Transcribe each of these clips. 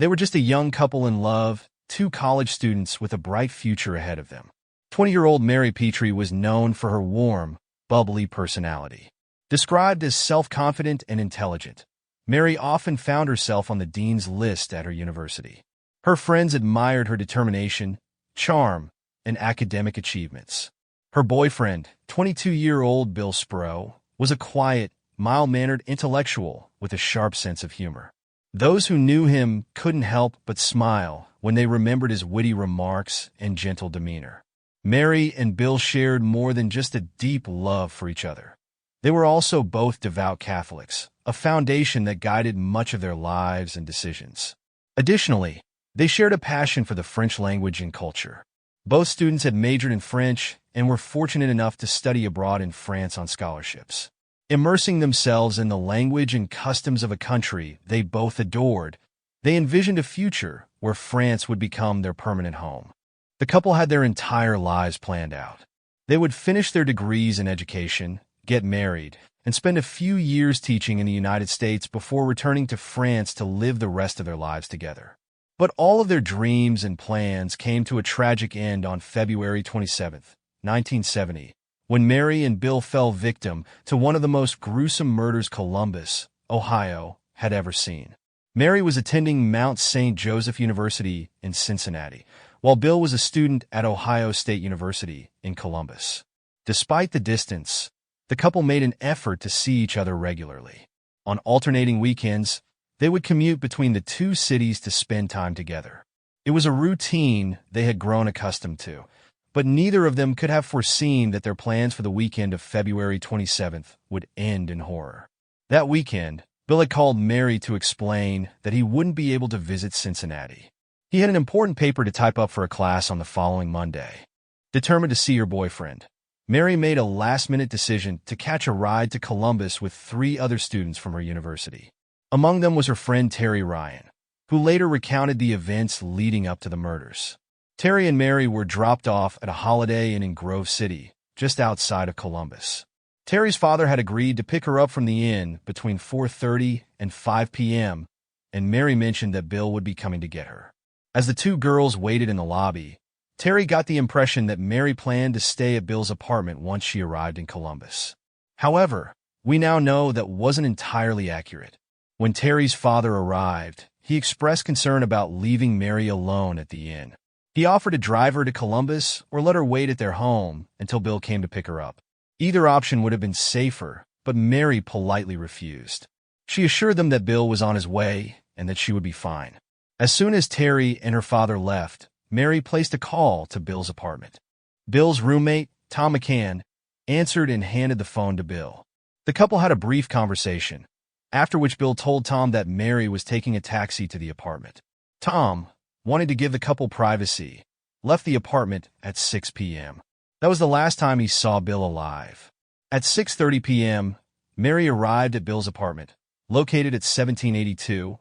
They were just a young couple in love, two college students with a bright future ahead of them. 20-year-old Mary Petrie was known for her warm, bubbly personality. Described as self-confident and intelligent, Mary often found herself on the dean's list at her university. Her friends admired her determination, charm, and academic achievements. Her boyfriend, 22-year-old Bill Sproul, was a quiet, mild-mannered intellectual with a sharp sense of humor. Those who knew him couldn't help but smile when they remembered his witty remarks and gentle demeanor. Mary and Bill shared more than just a deep love for each other. They were also both devout Catholics, a foundation that guided much of their lives and decisions. Additionally, they shared a passion for the French language and culture. Both students had majored in French and were fortunate enough to study abroad in France on scholarships. Immersing themselves in the language and customs of a country they both adored, they envisioned a future where France would become their permanent home. The couple had their entire lives planned out. They would finish their degrees in education, get married, and spend a few years teaching in the United States before returning to France to live the rest of their lives together. But all of their dreams and plans came to a tragic end on February 27, 1970, when Mary and Bill fell victim to one of the most gruesome murders Columbus, Ohio, had ever seen. Mary was attending Mount St. Joseph University in Cincinnati, while Bill was a student at Ohio State University in Columbus. Despite the distance, the couple made an effort to see each other regularly. On alternating weekends, they would commute between the two cities to spend time together. It was a routine they had grown accustomed to, but neither of them could have foreseen that their plans for the weekend of February 27th would end in horror. That weekend, Bill had called Mary to explain that he wouldn't be able to visit Cincinnati. He had an important paper to type up for a class on the following Monday. Determined to see her boyfriend, Mary made a last-minute decision to catch a ride to Columbus with 3 other students from her university. Among them was her friend Terry Ryan, who later recounted the events leading up to the murders. Terry and Mary were dropped off at a Holiday Inn in Grove City, just outside of Columbus. Terry's father had agreed to pick her up from the inn between 4:30 and 5 p.m., and Mary mentioned that Bill would be coming to get her. As the 2 girls waited in the lobby, Terry got the impression that Mary planned to stay at Bill's apartment once she arrived in Columbus. However, we now know that wasn't entirely accurate. When Terry's father arrived, he expressed concern about leaving Mary alone at the inn. He offered to drive her to Columbus or let her wait at their home until Bill came to pick her up. Either option would have been safer, but Mary politely refused. She assured them that Bill was on his way and that she would be fine. As soon as Terry and her father left, Mary placed a call to Bill's apartment. Bill's roommate, Tom McCann, answered and handed the phone to Bill. The couple had a brief conversation, after which Bill told Tom that Mary was taking a taxi to the apartment. Tom, wanting to give the couple privacy, left the apartment at 6 p.m. That was the last time he saw Bill alive. At 6:30 p.m., Mary arrived at Bill's apartment, located at 1782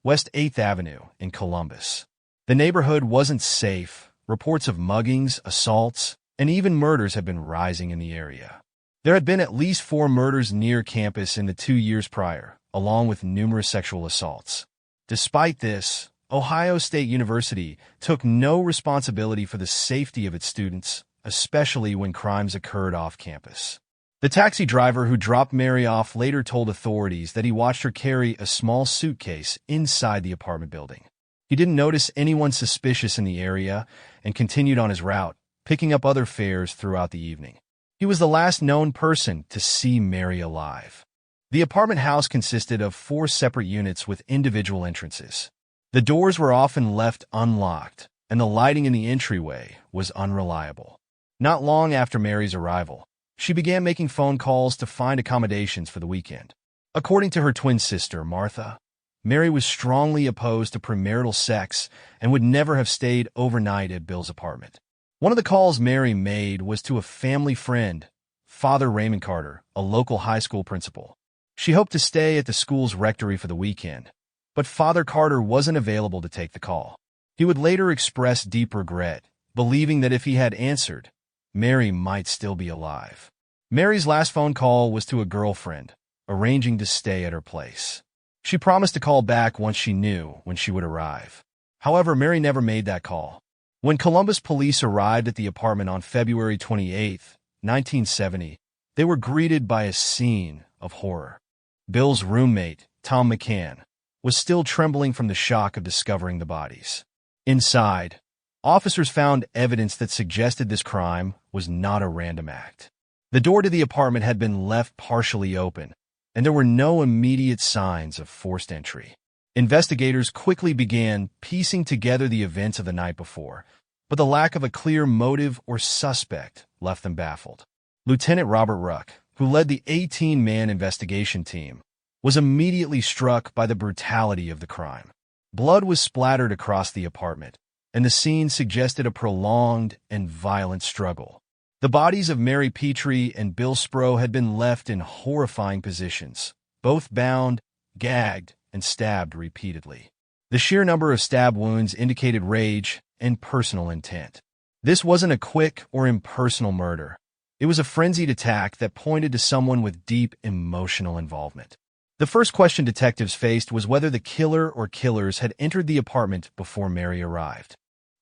West 8th Avenue in Columbus. The neighborhood wasn't safe. Reports of muggings, assaults, and even murders had been rising in the area. There had been at least 4 murders near campus in the 2 years prior, along with numerous sexual assaults. Despite this, Ohio State University took no responsibility for the safety of its students, especially when crimes occurred off campus. The taxi driver who dropped Mary off later told authorities that he watched her carry a small suitcase inside the apartment building. He didn't notice anyone suspicious in the area and continued on his route, picking up other fares throughout the evening. He was the last known person to see Mary alive. The apartment house consisted of 4 separate units with individual entrances. The doors were often left unlocked, and the lighting in the entryway was unreliable. Not long after Mary's arrival, she began making phone calls to find accommodations for the weekend. According to her twin sister, Martha, Mary was strongly opposed to premarital sex and would never have stayed overnight at Bill's apartment. One of the calls Mary made was to a family friend, Father Raymond Carter, a local high school principal. She hoped to stay at the school's rectory for the weekend, but Father Carter wasn't available to take the call. He would later express deep regret, believing that if he had answered, Mary might still be alive. Mary's last phone call was to a girlfriend, arranging to stay at her place. She promised to call back once she knew when she would arrive. However, Mary never made that call. When Columbus police arrived at the apartment on February 28, 1970, they were greeted by a scene of horror. Bill's roommate, Tom McCann, was still trembling from the shock of discovering the bodies. Inside, officers found evidence that suggested this crime was not a random act. The door to the apartment had been left partially open, and there were no immediate signs of forced entry. Investigators quickly began piecing together the events of the night before, but the lack of a clear motive or suspect left them baffled. Lieutenant Robert Ruck, who led the 18-man investigation team, was immediately struck by the brutality of the crime. Blood was splattered across the apartment, and the scene suggested a prolonged and violent struggle. The bodies of Mary Petrie and Bill Sproul had been left in horrifying positions, both bound, gagged, and stabbed repeatedly. The sheer number of stab wounds indicated rage and personal intent. This wasn't a quick or impersonal murder. It was a frenzied attack that pointed to someone with deep emotional involvement. The first question detectives faced was whether the killer or killers had entered the apartment before Mary arrived.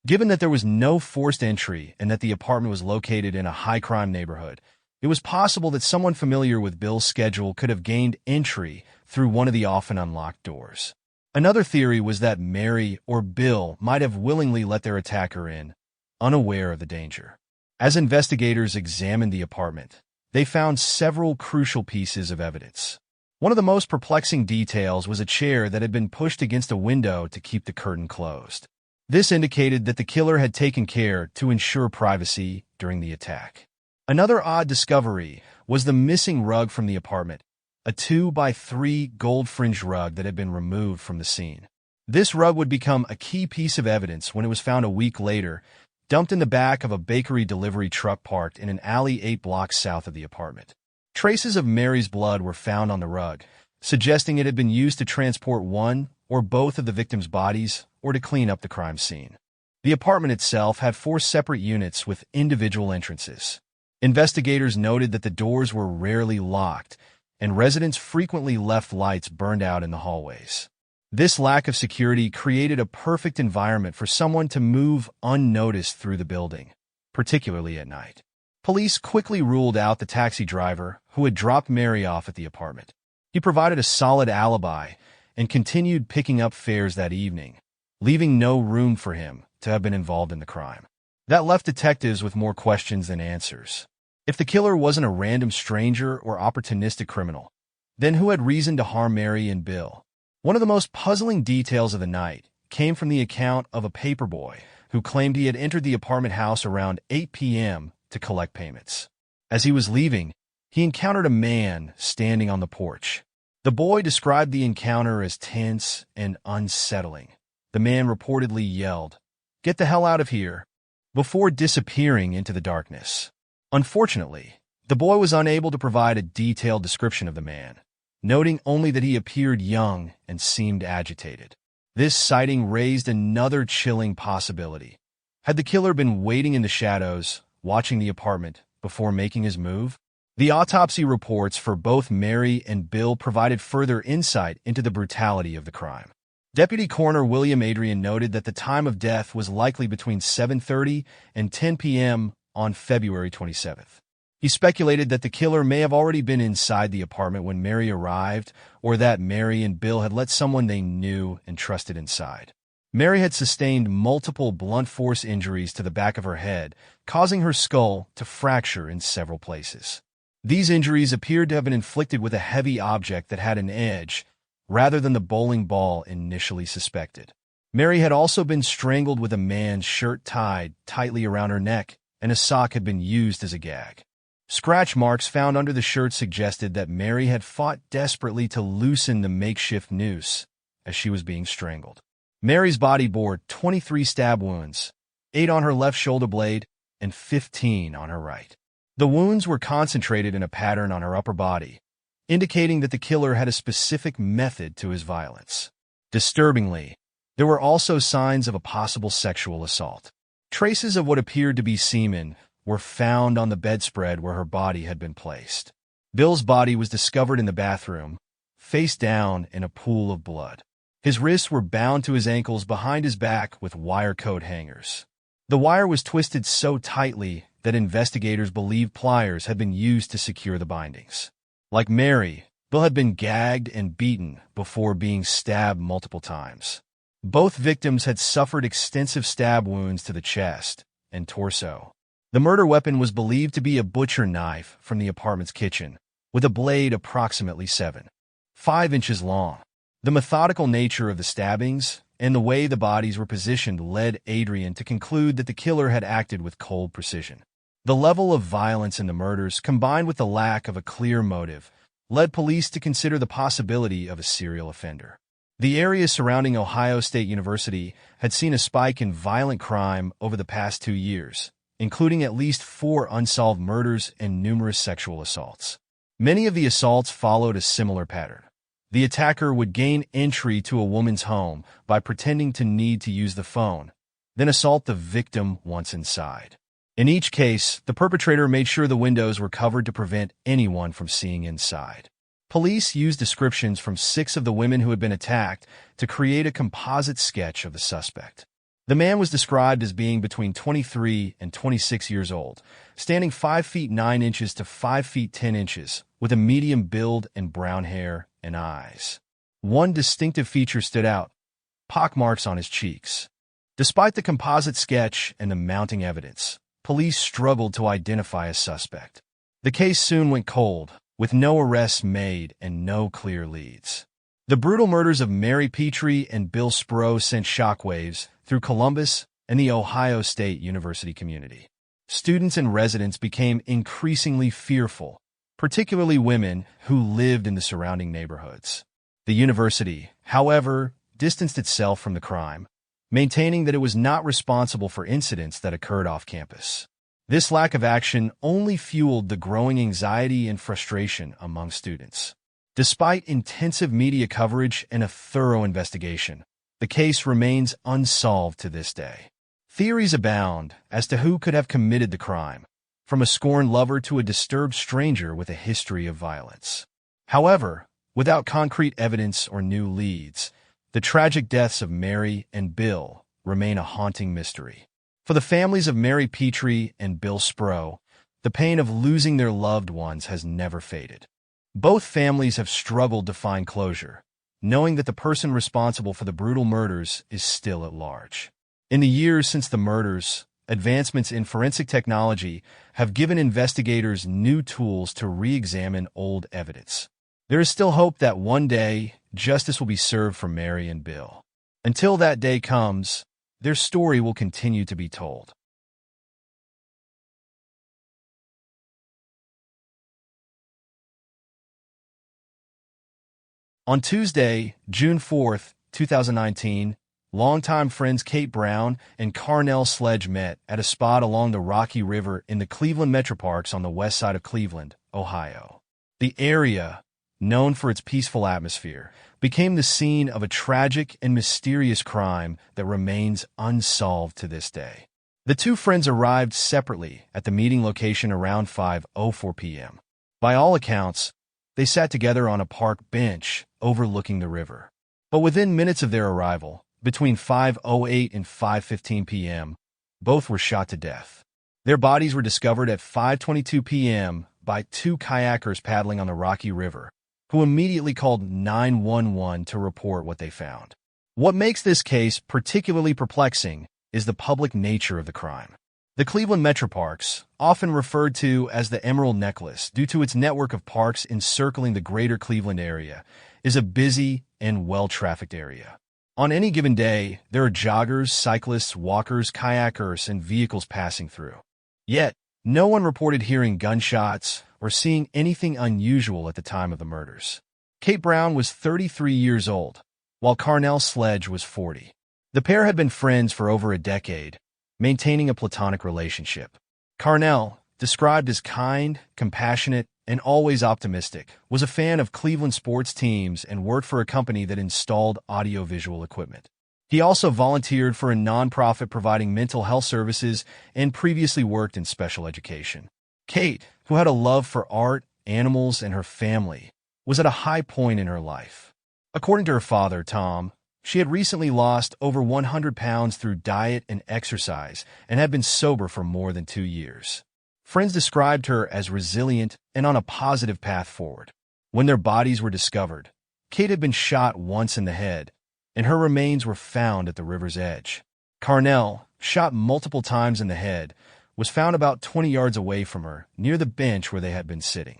Given that there was no forced entry and that the apartment was located in a high-crime neighborhood, it was possible that someone familiar with Bill's schedule could have gained entry through one of the often unlocked doors. Another theory was that Mary or Bill might have willingly let their attacker in, unaware of the danger. As investigators examined the apartment, they found several crucial pieces of evidence. One of the most perplexing details was a chair that had been pushed against a window to keep the curtain closed. This indicated that the killer had taken care to ensure privacy during the attack. Another odd discovery was the missing rug from the apartment, a 2x3 gold-fringed rug that had been removed from the scene. This rug would become a key piece of evidence when it was found a week later, dumped in the back of a bakery delivery truck parked in an alley 8 blocks south of the apartment. Traces of Mary's blood were found on the rug, suggesting it had been used to transport one or both of the victims' bodies or to clean up the crime scene. The apartment itself had 4 separate units with individual entrances. Investigators noted that the doors were rarely locked, and residents frequently left lights burned out in the hallways. This lack of security created a perfect environment for someone to move unnoticed through the building, particularly at night. Police quickly ruled out the taxi driver who had dropped Mary off at the apartment. He provided a solid alibi and continued picking up fares that evening, leaving no room for him to have been involved in the crime. That left detectives with more questions than answers. If the killer wasn't a random stranger or opportunistic criminal, then who had reason to harm Mary and Bill? One of the most puzzling details of the night came from the account of a paperboy who claimed he had entered the apartment house around 8 p.m. to collect payments. As he was leaving, he encountered a man standing on the porch. The boy described the encounter as tense and unsettling. The man reportedly yelled, "Get the hell out of here," before disappearing into the darkness. Unfortunately, the boy was unable to provide a detailed description of the man, noting only that he appeared young and seemed agitated. This sighting raised another chilling possibility. Had the killer been waiting in the shadows, watching the apartment, before making his move? The autopsy reports for both Mary and Bill provided further insight into the brutality of the crime. Deputy Coroner William Adrian noted that the time of death was likely between 7:30 and 10 p.m. on February 27th. He speculated that the killer may have already been inside the apartment when Mary arrived, or that Mary and Bill had let someone they knew and trusted inside. Mary had sustained multiple blunt force injuries to the back of her head, causing her skull to fracture in several places. These injuries appeared to have been inflicted with a heavy object that had an edge, rather than the bowling ball initially suspected. Mary had also been strangled with a man's shirt tied tightly around her neck, and a sock had been used as a gag. Scratch marks found under the shirt suggested that Mary had fought desperately to loosen the makeshift noose as she was being strangled. Mary's body bore 23 stab wounds, 8 on her left shoulder blade and 15 on her right. The wounds were concentrated in a pattern on her upper body, indicating that the killer had a specific method to his violence. Disturbingly, there were also signs of a possible sexual assault. Traces of what appeared to be semen were found on the bedspread where her body had been placed. Bill's body was discovered in the bathroom, face down in a pool of blood. His wrists were bound to his ankles behind his back with wire coat hangers. The wire was twisted so tightly that investigators believe pliers had been used to secure the bindings. Like Mary, Bill had been gagged and beaten before being stabbed multiple times. Both victims had suffered extensive stab wounds to the chest and torso. The murder weapon was believed to be a butcher knife from the apartment's kitchen, with a blade approximately 7.5 inches long. The methodical nature of the stabbings and the way the bodies were positioned led Adrian to conclude that the killer had acted with cold precision. The level of violence in the murders, combined with the lack of a clear motive, led police to consider the possibility of a serial offender. The area surrounding Ohio State University had seen a spike in violent crime over the past 2 years, including at least 4 unsolved murders and numerous sexual assaults. Many of the assaults followed a similar pattern. The attacker would gain entry to a woman's home by pretending to need to use the phone, then assault the victim once inside. In each case, the perpetrator made sure the windows were covered to prevent anyone from seeing inside. Police used descriptions from 6 of the women who had been attacked to create a composite sketch of the suspect. The man was described as being between 23 and 26 years old, standing 5 feet 9 inches to 5 feet 10 inches, with a medium build and brown hair and eyes. One distinctive feature stood out: pockmarks on his cheeks. Despite the composite sketch and the mounting evidence, police struggled to identify a suspect. The case soon went cold, with no arrests made and no clear leads. The brutal murders of Mary Petrie and Bill Sproul sent shockwaves through Columbus and the Ohio State University community. Students and residents became increasingly fearful, particularly women who lived in the surrounding neighborhoods. The university, however, distanced itself from the crime, maintaining that it was not responsible for incidents that occurred off campus. This lack of action only fueled the growing anxiety and frustration among students. Despite intensive media coverage and a thorough investigation, the case remains unsolved to this day. Theories abound as to who could have committed the crime, from a scorned lover to a disturbed stranger with a history of violence. However, without concrete evidence or new leads, the tragic deaths of Mary and Bill remain a haunting mystery. For the families of Mary Petrie and Bill Sproul, the pain of losing their loved ones has never faded. Both families have struggled to find closure, knowing that the person responsible for the brutal murders is still at large. In the years since the murders, advancements in forensic technology have given investigators new tools to re-examine old evidence. There is still hope that one day, justice will be served for Mary and Bill. Until that day comes, their story will continue to be told. On Tuesday, June 4, 2019, longtime friends Kate Brown and Carnell Sledge met at a spot along the Rocky River in the Cleveland Metroparks on the west side of Cleveland, Ohio. The area, known for its peaceful atmosphere, became the scene of a tragic and mysterious crime that remains unsolved to this day. The two friends arrived separately at the meeting location around 5:04 p.m. By all accounts, they sat together on a park bench overlooking the river. But within minutes of their arrival, between 5:08 and 5:15 p.m., both were shot to death. Their bodies were discovered at 5:22 p.m. by 2 kayakers paddling on the Rocky River, who immediately called 911 to report what they found. What makes this case particularly perplexing is the public nature of the crime. The Cleveland Metroparks, often referred to as the Emerald Necklace due to its network of parks encircling the greater Cleveland area, is a busy and well-trafficked area. On any given day, there are joggers, cyclists, walkers, kayakers, and vehicles passing through. Yet, no one reported hearing gunshots or seeing anything unusual at the time of the murders. Kate Brown was 33 years old, while Carnell Sledge was 40. The pair had been friends for over a decade, maintaining a platonic relationship. Carnell, described as kind, compassionate, and always optimistic, was a fan of Cleveland sports teams and worked for a company that installed audiovisual equipment. He also volunteered for a nonprofit providing mental health services and previously worked in special education. Kate, who had a love for art, animals, and her family, was at a high point in her life. According to her father, Tom, she had recently lost over 100 pounds through diet and exercise and had been sober for more than 2 years. Friends described her as resilient and on a positive path forward. When their bodies were discovered, Kate had been shot once in the head, and her remains were found at the river's edge. Carnell, shot multiple times in the head, was found about 20 yards away from her, near the bench where they had been sitting.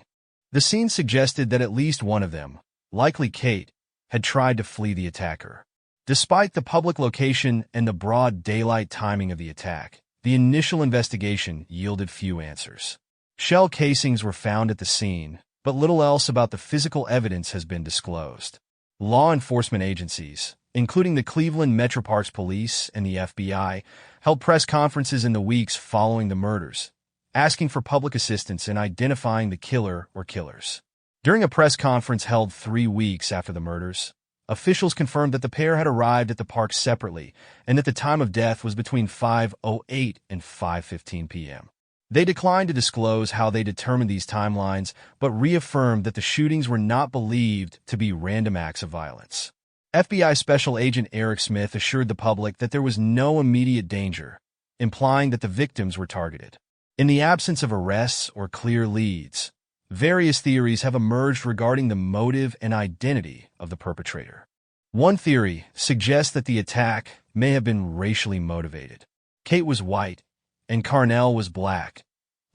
The scene suggested that at least one of them, likely Kate, had tried to flee the attacker. Despite the public location and the broad daylight timing of the attack, the initial investigation yielded few answers. Shell casings were found at the scene, but little else about the physical evidence has been disclosed. Law enforcement agencies, including the Cleveland Metroparks Police and the FBI, held press conferences in the weeks following the murders, asking for public assistance in identifying the killer or killers. During a press conference held 3 weeks after the murders, officials confirmed that the pair had arrived at the park separately and that the time of death was between 5:08 and 5:15 p.m. They declined to disclose how they determined these timelines, but reaffirmed that the shootings were not believed to be random acts of violence. FBI Special Agent Eric Smith assured the public that there was no immediate danger, implying that the victims were targeted. In the absence of arrests or clear leads, various theories have emerged regarding the motive and identity of the perpetrator. One theory suggests that the attack may have been racially motivated. Kate was white, and Carnell was black,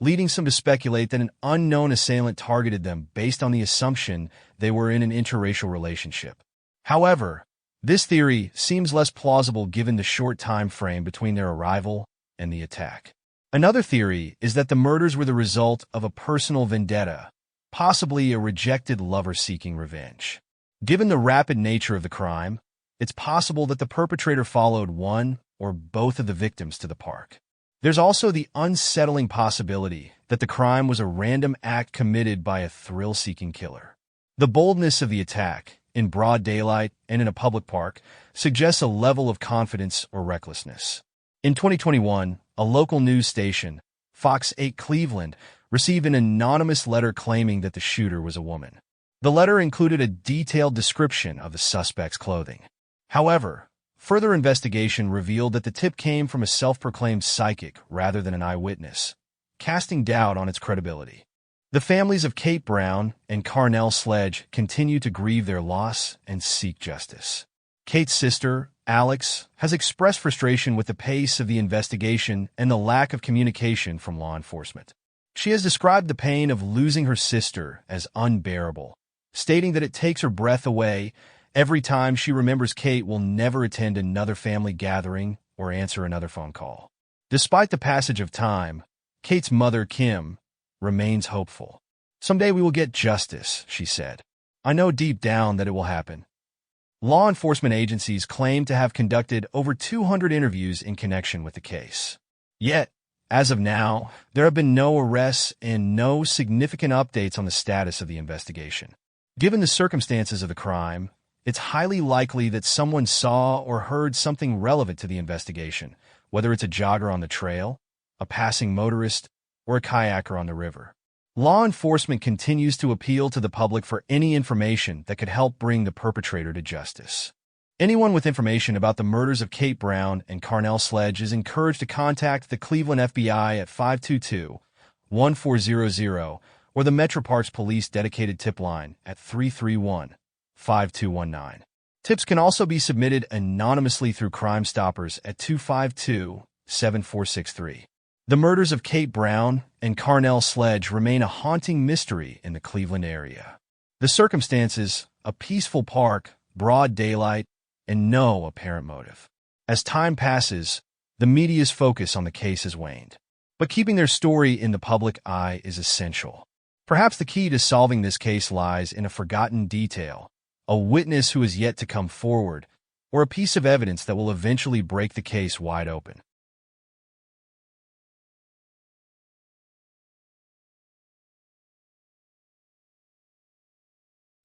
leading some to speculate that an unknown assailant targeted them based on the assumption they were in an interracial relationship. However, this theory seems less plausible given the short time frame between their arrival and the attack. Another theory is that the murders were the result of a personal vendetta, possibly a rejected lover seeking revenge. Given the rapid nature of the crime, it's possible that the perpetrator followed one or both of the victims to the park. There's also the unsettling possibility that the crime was a random act committed by a thrill-seeking killer. The boldness of the attack, in broad daylight and in a public park, suggests a level of confidence or recklessness. In 2021, a local news station, Fox 8 Cleveland, received an anonymous letter claiming that the shooter was a woman. The letter included a detailed description of the suspect's clothing. However, further investigation revealed that the tip came from a self-proclaimed psychic rather than an eyewitness, casting doubt on its credibility. The families of Kate Brown and Carnell Sledge continue to grieve their loss and seek justice. Kate's sister, Alex, has expressed frustration with the pace of the investigation and the lack of communication from law enforcement. She has described the pain of losing her sister as unbearable, stating that it takes her breath away every time she remembers Kate will never attend another family gathering or answer another phone call. Despite the passage of time, Kate's mother, Kim, remains hopeful. "Someday we will get justice," she said. "I know deep down that it will happen." Law enforcement agencies claim to have conducted over 200 interviews in connection with the case. Yet, as of now, there have been no arrests and no significant updates on the status of the investigation. Given the circumstances of the crime, it's highly likely that someone saw or heard something relevant to the investigation, whether it's a jogger on the trail, a passing motorist, or a kayaker on the river. Law enforcement continues to appeal to the public for any information that could help bring the perpetrator to justice. Anyone with information about the murders of Kate Brown and Carnell Sledge is encouraged to contact the Cleveland FBI at 522-1400 or the Metroparks Police dedicated tip line at 331-5219. Tips can also be submitted anonymously through Crime Stoppers at 252-7463. The murders of Kate Brown and Carnell Sledge remain a haunting mystery in the Cleveland area. The circumstances, a peaceful park, broad daylight, and no apparent motive. As time passes, the media's focus on the case has waned. But keeping their story in the public eye is essential. Perhaps the key to solving this case lies in a forgotten detail, a witness who is yet to come forward, or a piece of evidence that will eventually break the case wide open.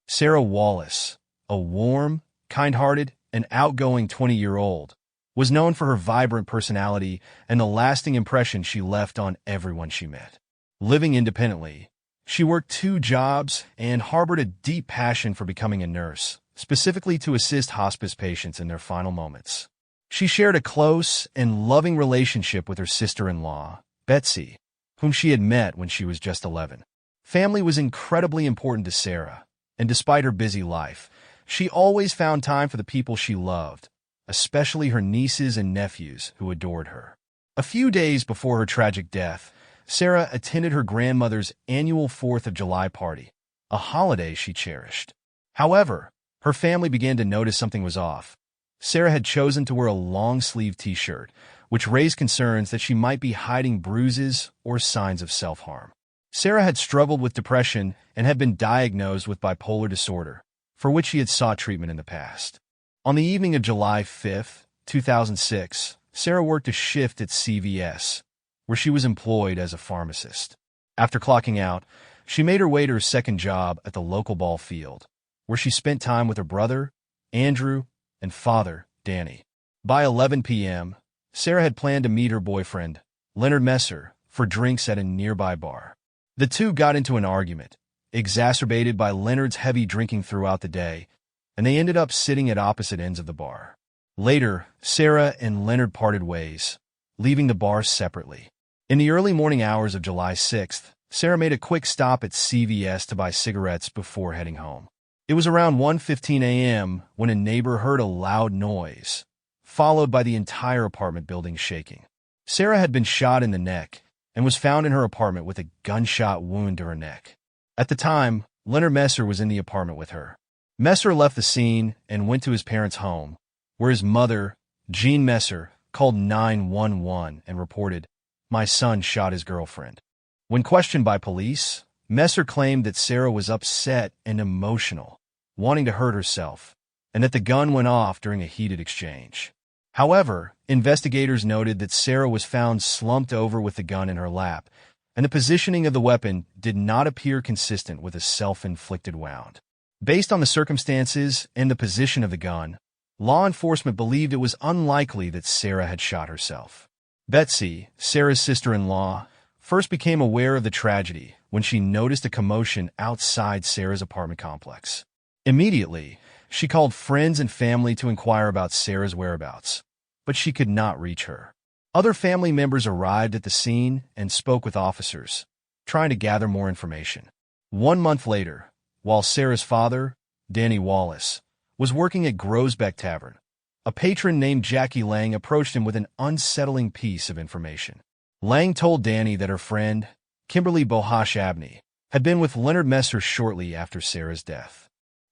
Sarah Wallace, a warm, kind-hearted, and outgoing 20-year-old, was known for her vibrant personality and the lasting impression she left on everyone she met. Living independently, She worked 2 jobs and harbored a deep passion for becoming a nurse, specifically to assist hospice patients in their final moments. She shared a close and loving relationship with her sister-in-law, Betsy, whom she had met when she was just 11. Family was incredibly important to Sarah, and despite her busy life, she always found time for the people she loved, especially her nieces and nephews who adored her. A few days before her tragic death, Sarah attended her grandmother's annual 4th of July party, a holiday she cherished. However, her family began to notice something was off. Sarah had chosen to wear a long-sleeved t-shirt, which raised concerns that she might be hiding bruises or signs of self-harm. Sarah had struggled with depression and had been diagnosed with bipolar disorder, for which she had sought treatment in the past. On the evening of July 5, 2006, Sarah worked a shift at CVS, where she was employed as a pharmacist. After clocking out, she made her way to her second job at the local ball field, where she spent time with her brother, Andrew, and father, Danny. By 11 p.m., Sarah had planned to meet her boyfriend, Leonard Messer, for drinks at a nearby bar. The two got into an argument, exacerbated by Leonard's heavy drinking throughout the day, and they ended up sitting at opposite ends of the bar. Later, Sarah and Leonard parted ways, leaving the bar separately. In the early morning hours of July 6th, Sarah made a quick stop at CVS to buy cigarettes before heading home. It was around 1:15 a.m. when a neighbor heard a loud noise, followed by the entire apartment building shaking. Sarah had been shot in the neck and was found in her apartment with a gunshot wound to her neck. At the time, Leonard Messer was in the apartment with her. Messer left the scene and went to his parents' home, where his mother, Jean Messer, called 911 and reported, "My son shot his girlfriend." When questioned by police, Messer claimed that Sarah was upset and emotional, wanting to hurt herself, and that the gun went off during a heated exchange. However, investigators noted that Sarah was found slumped over with the gun in her lap, and the positioning of the weapon did not appear consistent with a self-inflicted wound. Based on the circumstances and the position of the gun, law enforcement believed it was unlikely that Sarah had shot herself. Betsy, Sarah's sister-in-law, first became aware of the tragedy when she noticed a commotion outside Sarah's apartment complex. Immediately, she called friends and family to inquire about Sarah's whereabouts, but she could not reach her. Other family members arrived at the scene and spoke with officers, trying to gather more information. 1 month later, while Sarah's father, Danny Wallace, was working at Grosbeck Tavern, a patron named Jackie Lang approached him with an unsettling piece of information. Lang told Danny that her friend, Kimberly Bohash Abney, had been with Leonard Messer shortly after Sarah's death.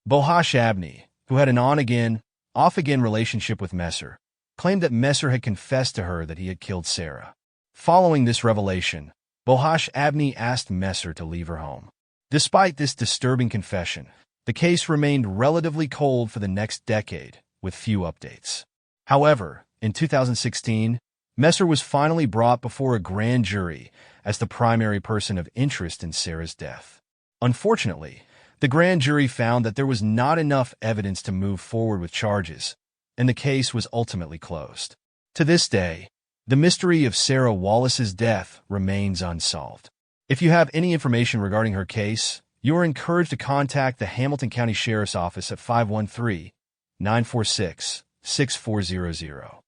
Bohash Abney, who had an on-again, off-again relationship with Messer, claimed that Messer had confessed to her that he had killed Sarah. Following this revelation, Bohash Abney asked Messer to leave her home. Despite this disturbing confession, the case remained relatively cold for the next decade, with few updates. However, in 2016, Messer was finally brought before a grand jury as the primary person of interest in Sarah's death. Unfortunately, the grand jury found that there was not enough evidence to move forward with charges, and the case was ultimately closed. To this day, the mystery of Sarah Wallace's death remains unsolved. If you have any information regarding her case, you are encouraged to contact the Hamilton County Sheriff's Office at 513-946-6400.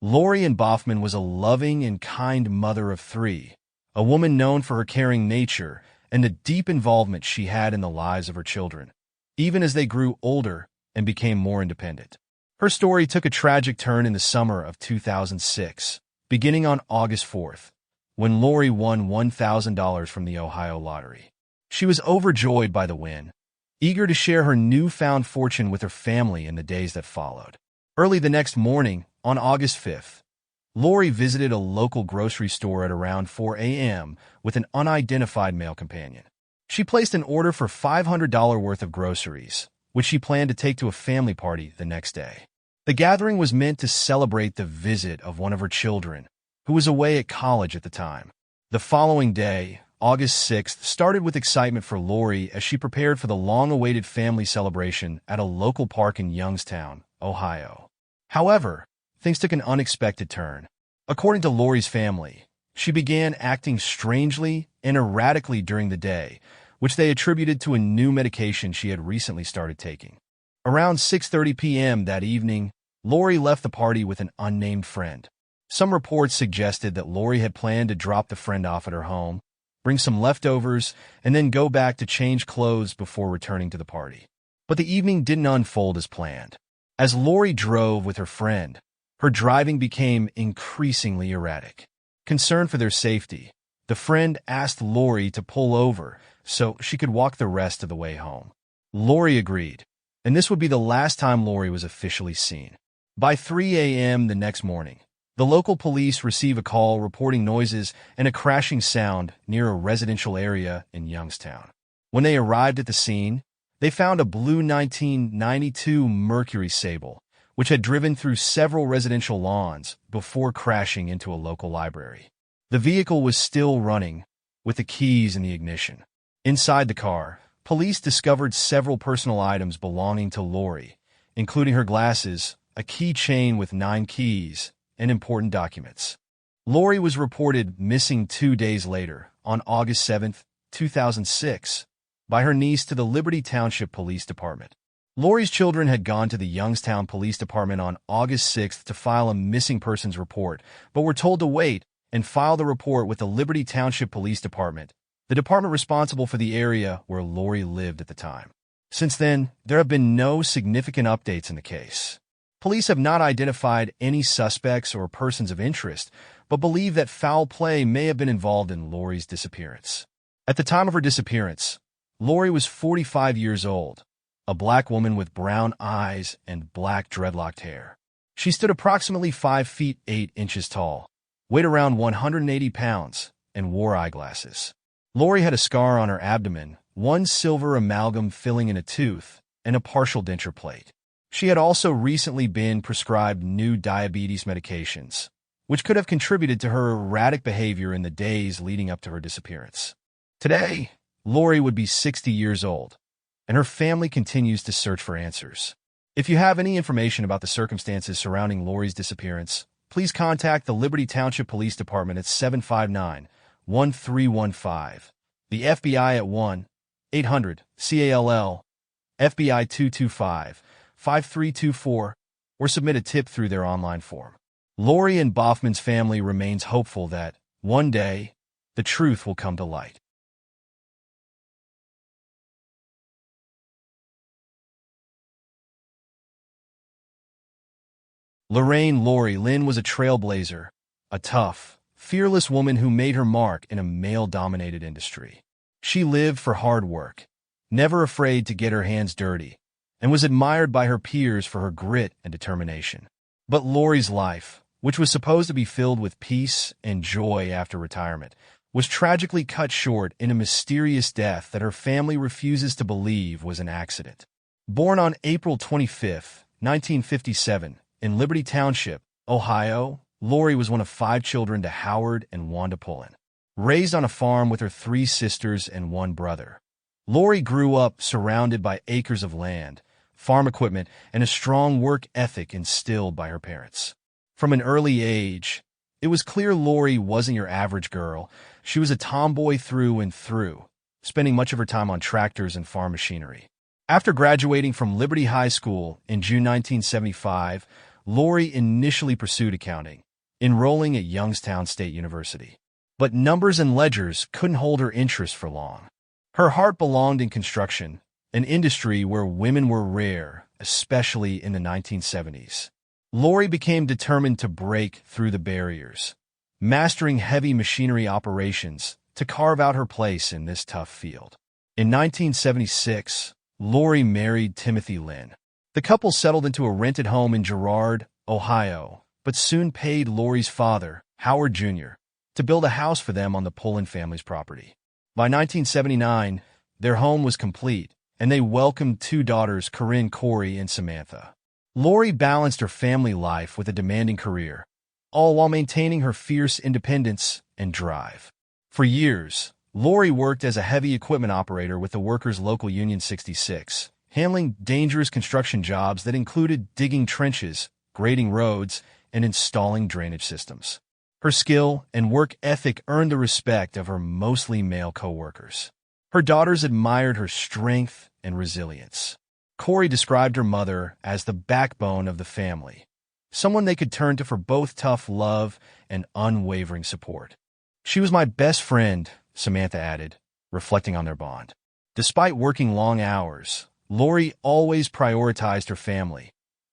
Lori Lynn Boffman was a loving and kind mother of 3, a woman known for her caring nature and the deep involvement she had in the lives of her children, even as they grew older and became more independent. Her story took a tragic turn in the summer of 2006, beginning on August 4th, when Lori won $1,000 from the Ohio lottery. She was overjoyed by the win, eager to share her newfound fortune with her family in the days that followed. Early the next morning, on August 5th, Lori visited a local grocery store at around 4 a.m. with an unidentified male companion. She placed an order for $500 worth of groceries, which she planned to take to a family party the next day. The gathering was meant to celebrate the visit of one of her children, who was away at college at the time. The following day, August 6th, started with excitement for Lori as she prepared for the long-awaited family celebration at a local park in Youngstown, Ohio. However, things took an unexpected turn. According to Lori's family, she began acting strangely and erratically during the day, which they attributed to a new medication she had recently started taking. Around 6:30 p.m. that evening, Lori left the party with an unnamed friend. Some reports suggested that Lori had planned to drop the friend off at her home, bring some leftovers, and then go back to change clothes before returning to the party. But the evening didn't unfold as planned. As Lori drove with her friend, her driving became increasingly erratic. Concerned for their safety, the friend asked Lori to pull over so she could walk the rest of the way home. Lori agreed, and this would be the last time Lori was officially seen. By 3 a.m. the next morning, the local police receive a call reporting noises and a crashing sound near a residential area in Youngstown. When they arrived at the scene, they found a blue 1992 Mercury Sable, which had driven through several residential lawns before crashing into a local library. The vehicle was still running, with the keys in the ignition. Inside the car, police discovered several personal items belonging to Lori, including her glasses, a keychain with 9 keys, and important documents. Lori was reported missing 2 days later, on August 7, 2006, by her niece to the Liberty Township Police Department. Lori's children had gone to the Youngstown Police Department on August 6 to file a missing persons report, but were told to wait and file the report with the Liberty Township Police Department, the department responsible for the area where Lori lived at the time. Since then, there have been no significant updates in the case. Police have not identified any suspects or persons of interest, but believe that foul play may have been involved in Lori's disappearance. At the time of her disappearance, Lori was 45 years old, a black woman with brown eyes and black dreadlocked hair. She stood approximately 5 feet 8 inches tall, weighed around 180 pounds, and wore eyeglasses. Lori had a scar on her abdomen, 1 silver amalgam filling in a tooth, and a partial denture plate. She had also recently been prescribed new diabetes medications, which could have contributed to her erratic behavior in the days leading up to her disappearance. Today, Lori would be 60 years old, and her family continues to search for answers. If you have any information about the circumstances surrounding Lori's disappearance, please contact the Liberty Township Police Department at 759-1315, the FBI at 1-800-CALL, FBI 225-5324, or submit a tip through their online form. Lori and Boffman's family remains hopeful that, one day, the truth will come to light. Lori Lynn was a trailblazer, a tough, fearless woman who made her mark in a male-dominated industry. She lived for hard work, never afraid to get her hands dirty, and was admired by her peers for her grit and determination. But Lori's life, which was supposed to be filled with peace and joy after retirement, was tragically cut short in a mysterious death that her family refuses to believe was an accident. Born on April 25, 1957, in Liberty Township, Ohio, Lori was one of 5 children to Howard and Wanda Pullen. Raised on a farm with her 3 sisters and 1 brother, Lori grew up surrounded by acres of land, farm equipment, and a strong work ethic instilled by her parents. From an early age, it was clear Lori wasn't your average girl. She was a tomboy through and through, spending much of her time on tractors and farm machinery. After graduating from Liberty High School in June 1975, Lori initially pursued accounting, enrolling at Youngstown State University. But numbers and ledgers couldn't hold her interest for long. Her heart belonged in construction, an industry where women were rare, especially in the 1970s. Lori became determined to break through the barriers, mastering heavy machinery operations to carve out her place in this tough field. In 1976, Lori married Timothy Lynn. The couple settled into a rented home in Girard, Ohio, but soon paid Lori's father, Howard Jr., to build a house for them on the Pullen family's property. By 1979, their home was complete, and they welcomed 2 daughters, Corinne, Corey, and Samantha. Lori balanced her family life with a demanding career, all while maintaining her fierce independence and drive. For years, Lori worked as a heavy equipment operator with the Workers' Local Union 66, handling dangerous construction jobs that included digging trenches, grading roads, and installing drainage systems. Her skill and work ethic earned the respect of her mostly male coworkers. Her daughters admired her strength and resilience. Corey described her mother as the backbone of the family, someone they could turn to for both tough love and unwavering support. "She was my best friend," Samantha added, reflecting on their bond. Despite working long hours, Lori always prioritized her family,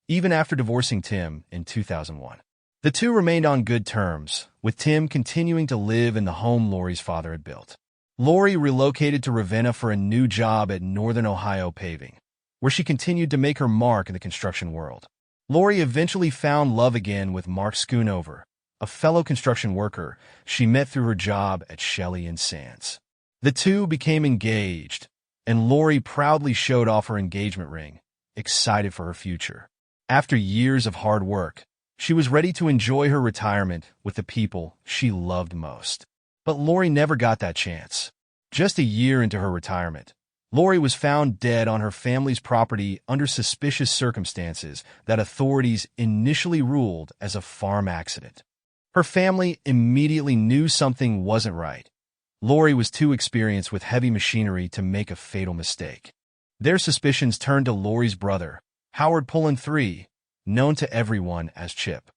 even after divorcing Tim in 2001. The two remained on good terms, with Tim continuing to live in the home Lori's father had built. Lori relocated to Ravenna for a new job at Northern Ohio Paving, where she continued to make her mark in the construction world. Lori eventually found love again with Mark Schoonover, a fellow construction worker she met through her job at Shelley & Sands. The two became engaged, and Lori proudly showed off her engagement ring, excited for her future. After years of hard work, she was ready to enjoy her retirement with the people she loved most. But Lori never got that chance. Just a year into her retirement, Lori was found dead on her family's property under suspicious circumstances that authorities initially ruled as a farm accident. Her family immediately knew something wasn't right. Lori was too experienced with heavy machinery to make a fatal mistake. Their suspicions turned to Lori's brother, Howard Pullen III, known to everyone as Chip.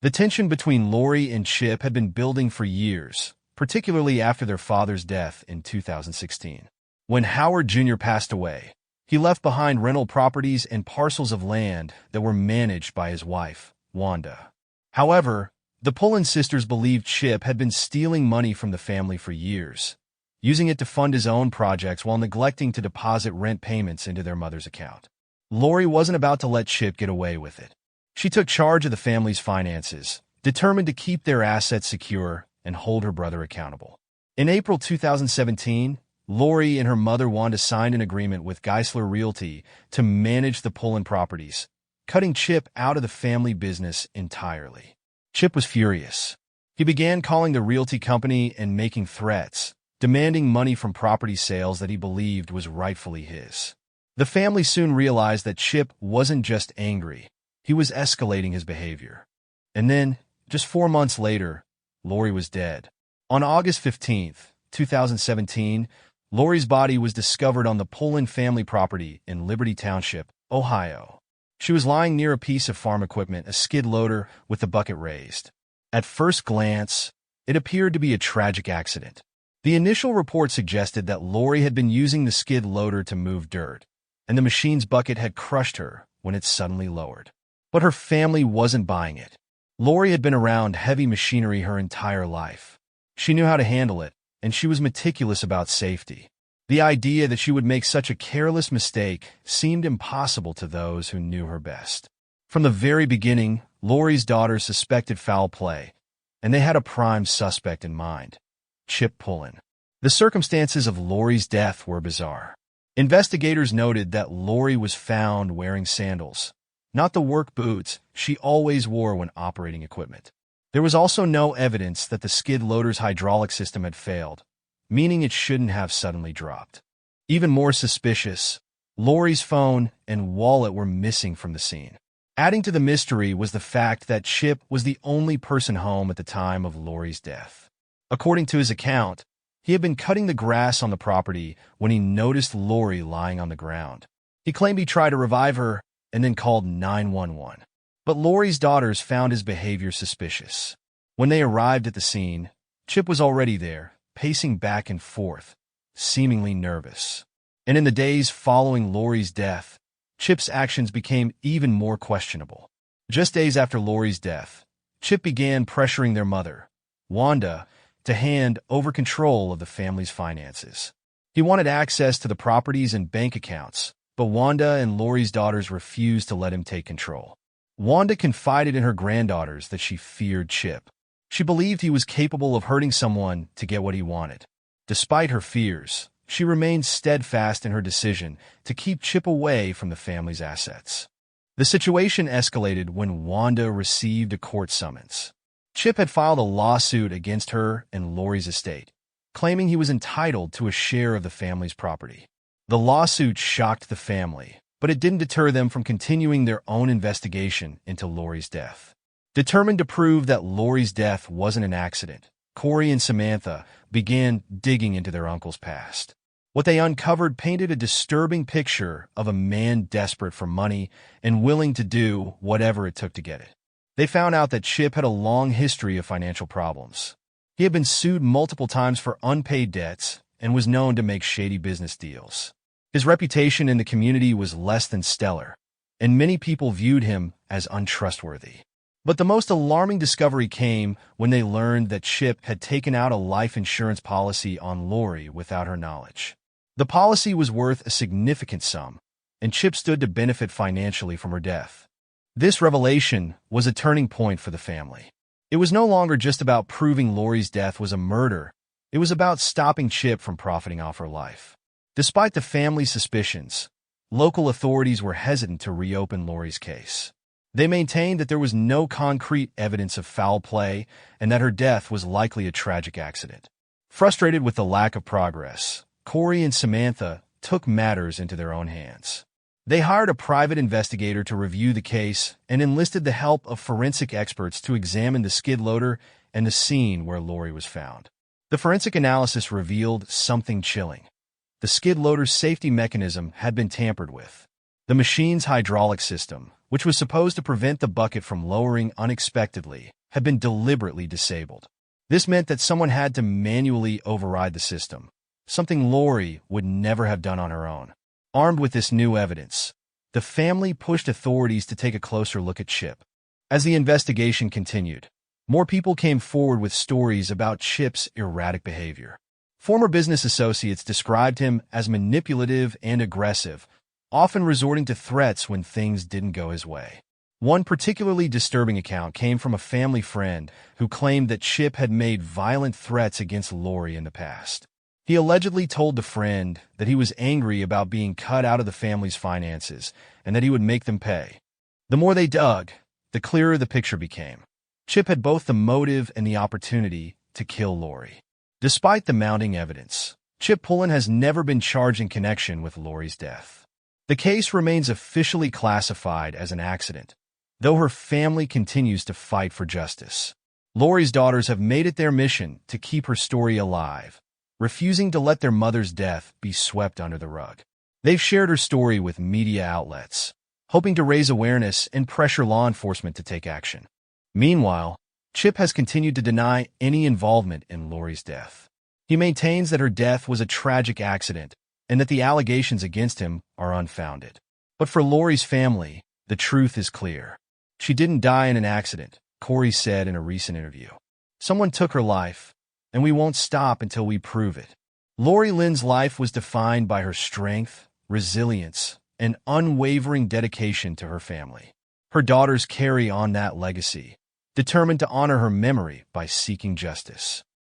The tension between Lori and Chip had been building for years, particularly after their father's death in 2016. When Howard Jr. passed away, he left behind rental properties and parcels of land that were managed by his wife, Wanda. However, the Pullen sisters believed Chip had been stealing money from the family for years, using it to fund his own projects while neglecting to deposit rent payments into their mother's account. Lori wasn't about to let Chip get away with it. She took charge of the family's finances, determined to keep their assets secure and hold her brother accountable. In April 2017, Lori and her mother Wanda signed an agreement with Geisler Realty to manage the Pullen properties, cutting Chip out of the family business entirely. Chip was furious. He began calling the realty company and making threats, demanding money from property sales that he believed was rightfully his. The family soon realized that Chip wasn't just angry, he was escalating his behavior. And then, just 4 months later, Lori was dead. On August 15, 2017, Lori's body was discovered on the Pullen family property in Liberty Township, Ohio. She was lying near a piece of farm equipment, a skid loader with the bucket raised. At first glance, it appeared to be a tragic accident. The initial report suggested that Lori had been using the skid loader to move dirt, and the machine's bucket had crushed her when it suddenly lowered. But her family wasn't buying it. Lori had been around heavy machinery her entire life. She knew how to handle it, and she was meticulous about safety. The idea that she would make such a careless mistake seemed impossible to those who knew her best. From the very beginning, Lori's daughters suspected foul play, and they had a prime suspect in mind: Chip Pullen. The circumstances of Lori's death were bizarre. Investigators noted that Lori was found wearing sandals, not the work boots she always wore when operating equipment. There was also no evidence that the skid loader's hydraulic system had failed, meaning it shouldn't have suddenly dropped. Even more suspicious, Lori's phone and wallet were missing from the scene. Adding to the mystery was the fact that Chip was the only person home at the time of Lori's death. According to his account, he had been cutting the grass on the property when he noticed Lori lying on the ground. He claimed he tried to revive her and then called 911. But Lori's daughters found his behavior suspicious. When they arrived at the scene, Chip was already there, pacing back and forth, seemingly nervous. And in the days following Lori's death, Chip's actions became even more questionable. Just days after Lori's death, Chip began pressuring their mother, Wanda, to hand over control of the family's finances. He wanted access to the properties and bank accounts, but Wanda and Lori's daughters refused to let him take control. Wanda confided in her granddaughters that she feared Chip. She believed he was capable of hurting someone to get what he wanted. Despite her fears, she remained steadfast in her decision to keep Chip away from the family's assets. The situation escalated when Wanda received a court summons. Chip had filed a lawsuit against her and Lori's estate, claiming he was entitled to a share of the family's property. The lawsuit shocked the family, but it didn't deter them from continuing their own investigation into Lori's death. Determined to prove that Lori's death wasn't an accident, Corey and Samantha began digging into their uncle's past. What they uncovered painted a disturbing picture of a man desperate for money and willing to do whatever it took to get it. They found out that Chip had a long history of financial problems. He had been sued multiple times for unpaid debts and was known to make shady business deals. His reputation in the community was less than stellar, and many people viewed him as untrustworthy. But the most alarming discovery came when they learned that Chip had taken out a life insurance policy on Lori without her knowledge. The policy was worth a significant sum, and Chip stood to benefit financially from her death. This revelation was a turning point for the family. It was no longer just about proving Lori's death was a murder. It was about stopping Chip from profiting off her life. Despite the family's suspicions, local authorities were hesitant to reopen Lori's case. They maintained that there was no concrete evidence of foul play and that her death was likely a tragic accident. Frustrated with the lack of progress, Corey and Samantha took matters into their own hands. They hired a private investigator to review the case and enlisted the help of forensic experts to examine the skid loader and the scene where Lori was found. The forensic analysis revealed something chilling. The skid loader's safety mechanism had been tampered with. The machine's hydraulic system, which was supposed to prevent the bucket from lowering unexpectedly, had been deliberately disabled. This meant that someone had to manually override the system, something Lori would never have done on her own. Armed with this new evidence, the family pushed authorities to take a closer look at Chip. As the investigation continued, more people came forward with stories about Chip's erratic behavior. Former business associates described him as manipulative and aggressive, often resorting to threats when things didn't go his way. One particularly disturbing account came from a family friend who claimed that Chip had made violent threats against Lori in the past. He allegedly told the friend that he was angry about being cut out of the family's finances and that he would make them pay. The more they dug, the clearer the picture became. Chip had both the motive and the opportunity to kill Lori. Despite the mounting evidence, Chip Pullen has never been charged in connection with Lori's death. The case remains officially classified as an accident, though her family continues to fight for justice. Lori's daughters have made it their mission to keep her story alive, refusing to let their mother's death be swept under the rug. They've shared her story with media outlets, hoping to raise awareness and pressure law enforcement to take action. Meanwhile, Chip has continued to deny any involvement in Lori's death. He maintains that her death was a tragic accident and that the allegations against him are unfounded. But for Lori's family, the truth is clear. She didn't die in an accident, Corey said in a recent interview. Someone took her life, and we won't stop until we prove it. Lori Lynn's life was defined by her strength, resilience, and unwavering dedication to her family. Her daughters carry on that legacy, determined to honor her memory by seeking justice.